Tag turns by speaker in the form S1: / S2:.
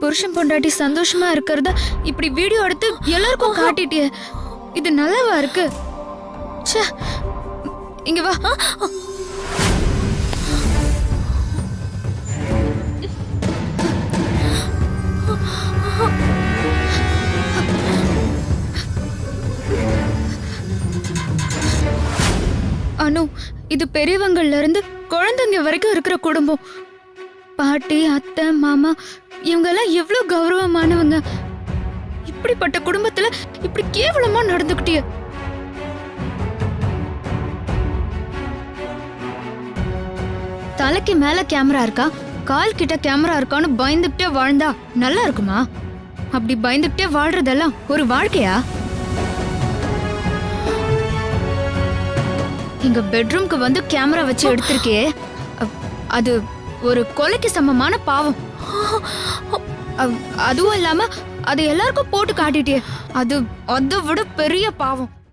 S1: புருஷன் பொண்டாட்டி சந்தோஷமா இருக்கிறத இப்படி வீடியோ எடுத்து எல்லாருக்கும் காட்டிட்டியே, இது நல்லாவா இருக்கு? ச்சே, இங்க வா. அனு, இது பெரியவங்கள்ல இருந்து குழந்தைங்க வரைக்கும் இருக்கிற குடும்பம். பாட்டி, அத்தை, மாமா இவங்க எல்லாம் எவ்வளவு கௌரவமானவங்க. இப்படிப்பட்ட குடும்பத்துல இப்படி கேவலமா நடந்துக்கிட்டிய. தலைக்கு மேல கேமரா இருக்கா, கால் கிட்ட கேமரா இருக்கான்னு பயந்துட்டே வாழ்ந்தா நல்லா இருக்குமா? அப்படி பயந்துட்டே வாழ்றதெல்லாம் ஒரு வாழ்க்கையா? எங்க பெட்ரூம்க்கு வந்து கேமரா வச்சு எடுத்திருக்கே, அது ஒரு கொலைக்கு சமமான பாவம். அதுவும் இல்லாம அது எல்லாருக்கும் போட்டு காட்டிட்டே, அது அதை விட பெரிய பாவம்.